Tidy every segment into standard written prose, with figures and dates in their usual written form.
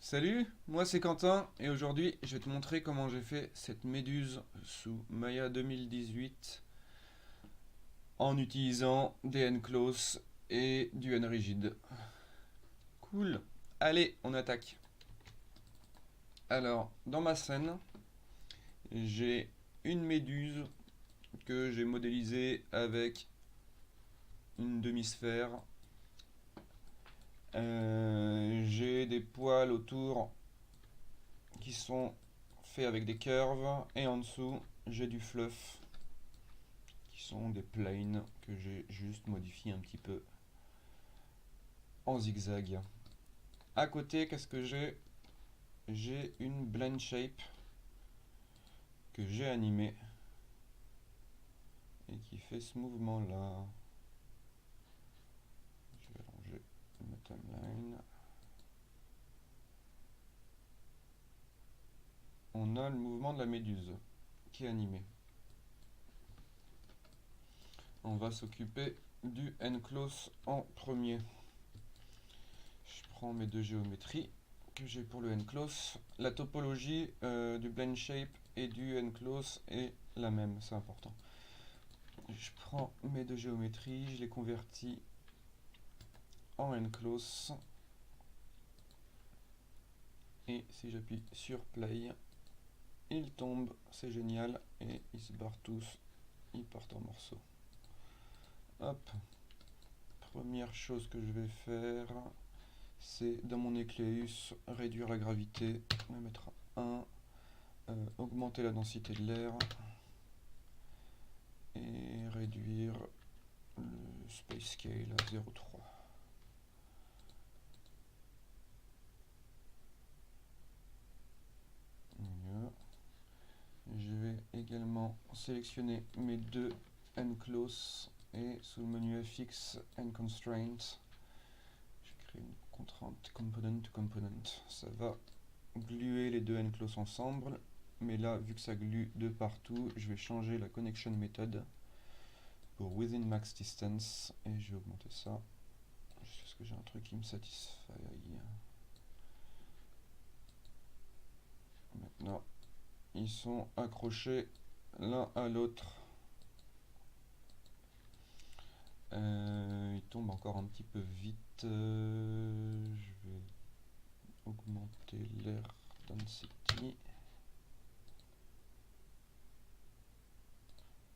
Salut, moi c'est Quentin et aujourd'hui je vais te montrer comment j'ai fait cette méduse sous Maya 2018 en utilisant des N-Close et du N-Rigid. Cool, allez on attaque. Alors dans ma scène j'ai une méduse que j'ai modélisée avec une demi-sphère. J'ai des poils autour qui sont faits avec des curves et en dessous j'ai du fluff qui sont des planes que j'ai juste modifié un petit peu en zigzag. À côté, qu'est-ce que j'ai? J'ai une blend shape que j'ai animée et qui fait ce mouvement là. Je vais allonger ma timeline. On a le mouvement de la méduse qui est animé. On va s'occuper du N-Close en premier. Je prends mes deux géométries que j'ai pour le N-Close. La topologie du blend shape et du N-Close est la même, c'est important. Je prends mes deux géométries, je les convertis en N-Close. Et si j'appuie sur play, ils tombent, c'est génial, et ils se barrent tous, ils partent en morceaux. Hop, première chose que je vais faire, c'est dans mon Eclipse réduire la gravité, on va mettre à 1, augmenter la densité de l'air, et réduire le space scale à 0,3. Je vais également sélectionner mes deux N-Close et sous le menu FX N-Constraint, je crée une contrainte component to component. Ça va gluer les deux N-Close ensemble, mais là, vu que ça glue de partout, je vais changer la connection method pour within max distance et je vais augmenter ça jusqu'à ce que j'ai un truc qui me satisfait. Maintenant, ils sont accrochés l'un à l'autre. Il tombe encore un petit peu vite. Je vais augmenter l'air density.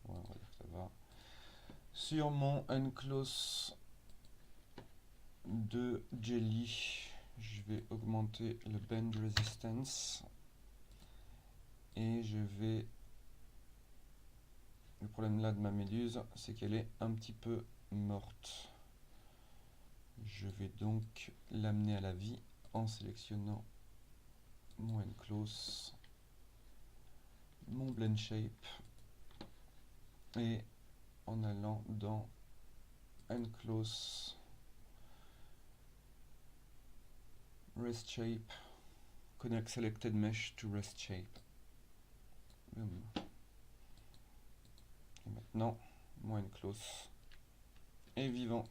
Ouais, on va dire que ça va. Sur mon N-Close de Jelly, je vais augmenter le bend resistance. Et je vais... Le problème là de ma méduse, c'est qu'elle est un petit peu morte. Je vais donc l'amener à la vie en sélectionnant mon N-Close, mon blend shape et en allant dans N-Close, rest shape, connect selected mesh to rest shape. Boom. Et maintenant, mon N-Close est vivant.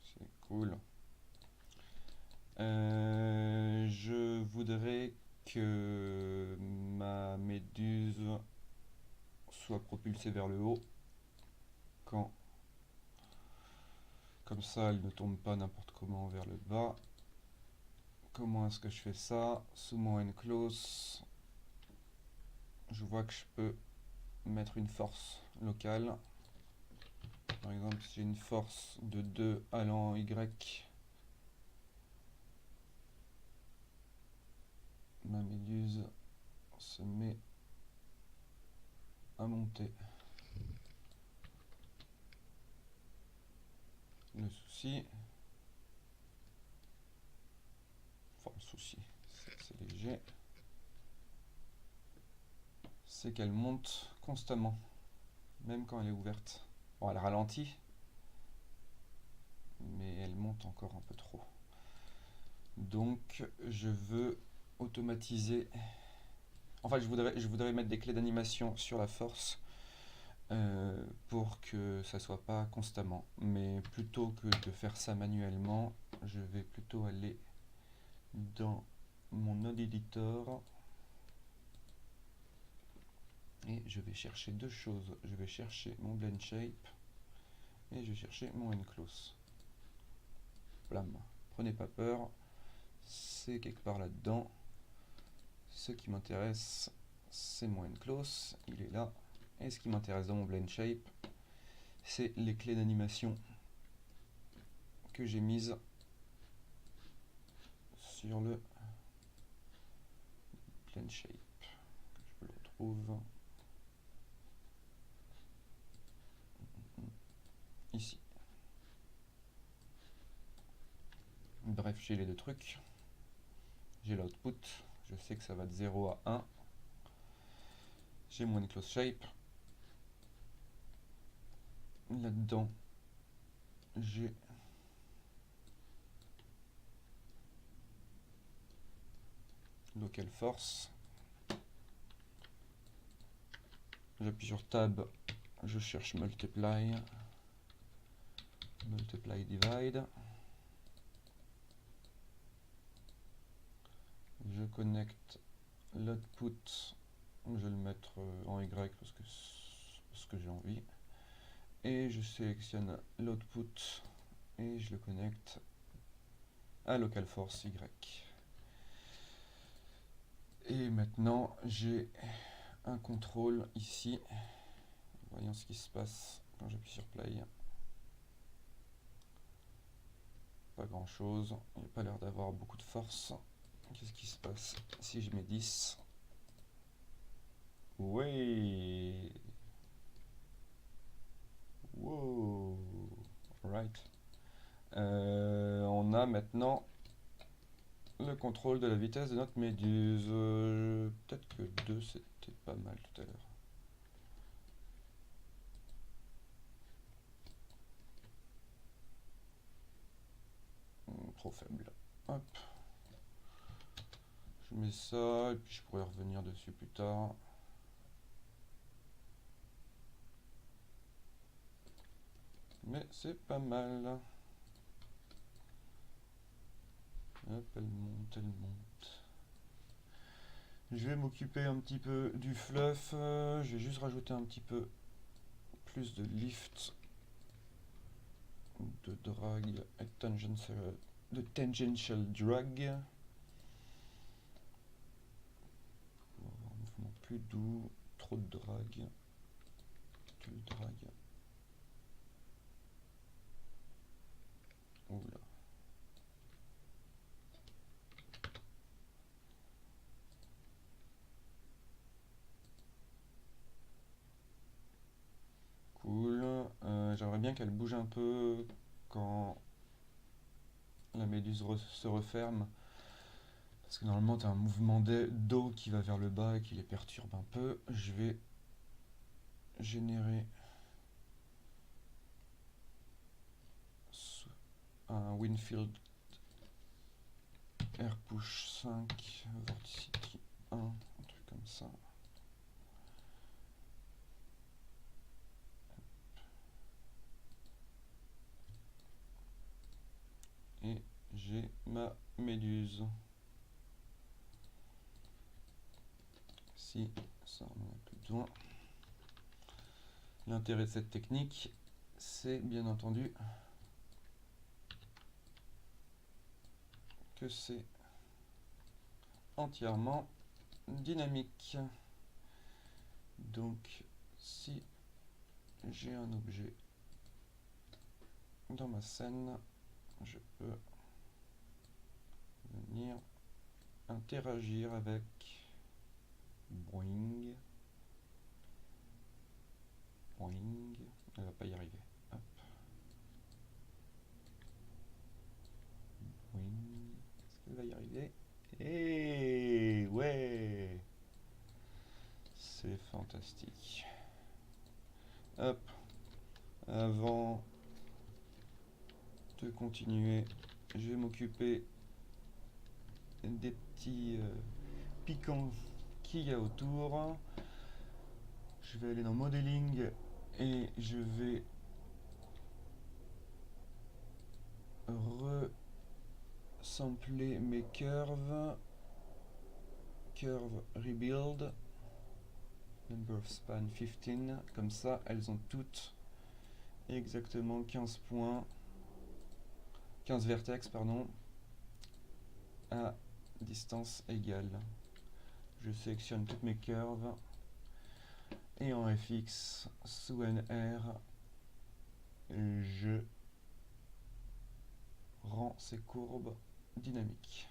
C'est cool. Je voudrais que ma méduse soit propulsée vers le haut quand comme ça elle ne tombe pas n'importe comment vers le bas. Comment est-ce que je fais ça? Sous mon N-Close, je vois que je peux mettre une force locale. Par exemple, si j'ai une force de 2 allant en Y, ma méduse se met à monter. Le souci, c'est léger, c'est qu'elle monte constamment, même quand elle est ouverte. Bon, elle ralentit, mais elle monte encore un peu trop. Donc, je veux automatiser. Enfin, je voudrais mettre des clés d'animation sur la force pour que ça soit pas constamment. Mais plutôt que de faire ça manuellement, je vais plutôt aller dans mon node editor et je vais chercher deux choses. Je vais chercher mon blend shape et je vais chercher mon enclose. Blam. Prenez pas peur, c'est quelque part là-dedans. Ce qui m'intéresse, c'est mon enclose, il est là. Et ce qui m'intéresse dans mon blend shape, c'est les clés d'animation que j'ai mises sur le blend shape. Je le retrouve ici. Bref, j'ai les deux trucs. J'ai l'output, je sais que ça va de 0 à 1. J'ai mon enclose shape. Là-dedans, j'ai local force. J'appuie sur tab, je cherche multiply, divide. Je connecte l'output, je vais le mettre en Y parce que j'ai envie. Et je sélectionne l'output et je le connecte à local force Y. Et maintenant j'ai un contrôle ici. Voyons ce qui se passe quand j'appuie sur play. Pas grand chose, il n'y a pas l'air d'avoir beaucoup de force. Qu'est-ce qui se passe si je mets 10? Oui. Wow. Right. On a maintenant le contrôle de la vitesse de notre méduse. Peut-être que 2 c'était pas mal tout à l'heure. Trop faible. Hop. Je mets ça et puis je pourrais revenir dessus plus tard. Mais c'est pas mal. Hop, elle monte, elle monte. Je vais m'occuper un petit peu du fluff. Je vais juste rajouter un petit peu plus de lift, de drag et tangential drag. Pour avoir un mouvement plus doux, trop de drag. Tu le drag. Oula. Cool. J'aimerais bien qu'elle bouge un peu quand la méduse se referme. Parce que normalement, tu as un mouvement d'eau qui va vers le bas et qui les perturbe un peu. Je vais générer un Winfield Air Push 5 Vorticity 1, un truc comme ça. Et j'ai ma méduse. Si ça on en a plus besoin. L'intérêt de cette technique, c'est bien entendu que c'est entièrement dynamique. Donc si j'ai un objet dans ma scène, je peux venir interagir avec boing, boing, elle va pas y arriver. Hop. Boing. Est-ce qu'elle va y arriver? Et ouais, c'est fantastique. Hop. Avant de continuer, je vais m'occuper des petits piquants qu'il y a autour. Je vais aller dans Modeling Et je vais sampler mes curves. Curve rebuild. Number of span 15. Comme ça, elles ont toutes exactement 15 points. 15 vertex, pardon. À distance égale. Je sélectionne toutes mes curves. Et en FX, sous NR, je rends ces courbes dynamiques.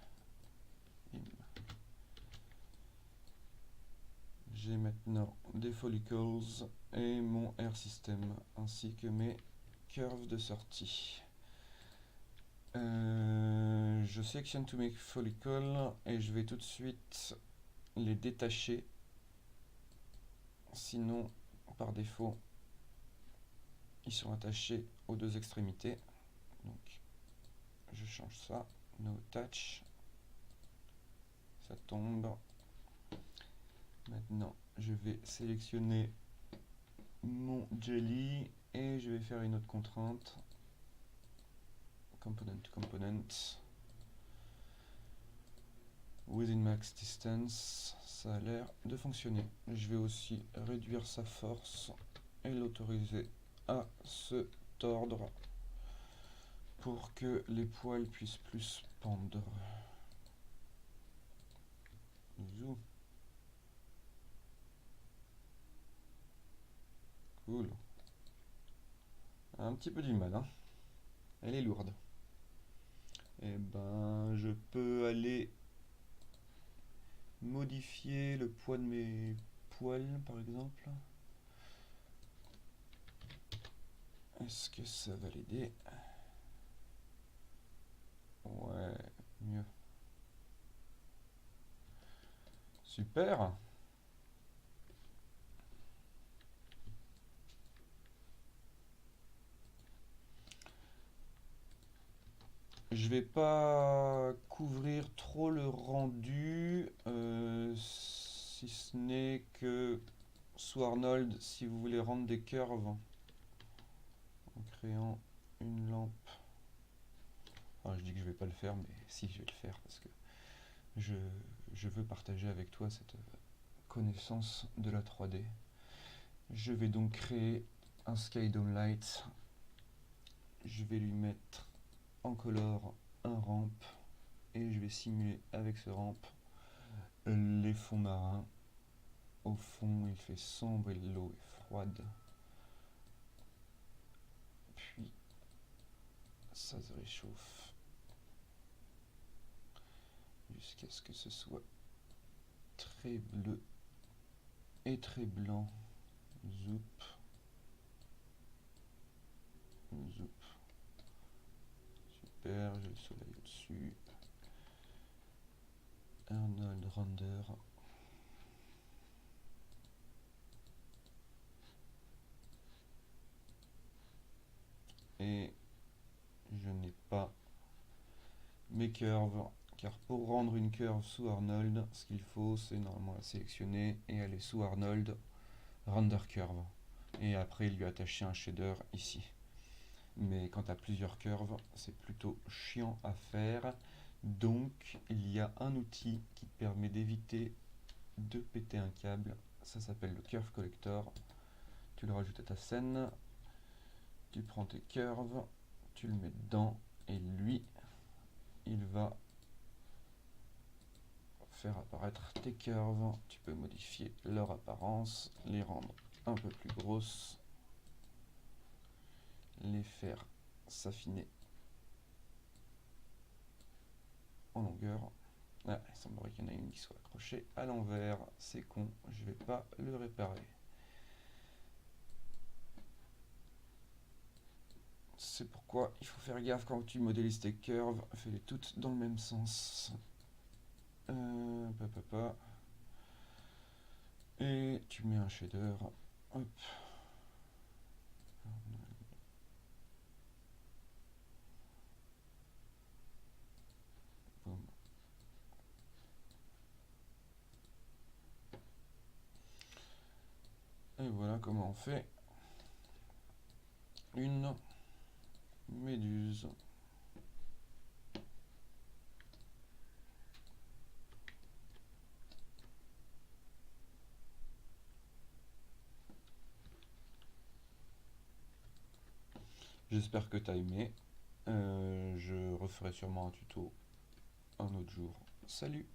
J'ai maintenant des follicles et mon air system ainsi que mes curves de sortie. Je sélectionne tous mes follicles et je vais tout de suite les détacher. Sinon, par défaut, ils sont attachés aux deux extrémités. Donc, je change ça. No touch. Ça tombe. Maintenant, je vais sélectionner mon jelly et je vais faire une autre contrainte. Component to component. Within max distance. Ça a l'air de fonctionner. Je vais aussi réduire sa force et l'autoriser à se tordre pour que les poils puissent plus pendre. Zou. Cool. Un petit peu du mal, hein. Elle est lourde. Et ben, je peux aller modifier le poids de mes poils, par exemple. Est-ce que ça va l'aider? Ouais, mieux. Super. Je vais pas couvrir trop le rendu, si ce n'est que sous Arnold, si vous voulez rendre des curves en créant une lampe. Enfin, je dis que je vais pas le faire, mais si, je vais le faire parce que je veux partager avec toi cette connaissance de la 3D. Je vais donc créer un Sky Dome Light. Je vais lui mettre en color un ramp et je vais simuler avec ce ramp les fonds marins. Au fond, il fait sombre et l'eau est froide. Puis, ça se réchauffe jusqu'à ce que ce soit très bleu et très blanc. Zoup. Zoup. Super, j'ai le soleil au-dessus. Arnold Render. Et je n'ai pas mes curves, car pour rendre une curve sous Arnold, ce qu'il faut, c'est normalement la sélectionner et aller sous Arnold, Render Curve. Et après, lui attacher un shader ici. Mais quand tu as plusieurs curves, c'est plutôt chiant à faire. Donc, il y a un outil qui te permet d'éviter de péter un câble. Ça s'appelle le Curve Collector. Tu le rajoutes à ta scène. Tu prends tes curves, tu le mets dedans et lui, il va faire apparaître tes curves. Tu peux modifier leur apparence, les rendre un peu plus grosses, les faire s'affiner en longueur. Ah, il semblerait qu'il y en a une qui soit accrochée à l'envers. C'est con, je vais pas le réparer. C'est pourquoi il faut faire gaffe quand tu modélises tes curves, fais-les toutes dans le même sens. Et tu mets un shader. Hop. Boum. Et voilà comment on fait une méduse J'espère que tu as aimé. Je referai sûrement un tuto un autre jour. Salut!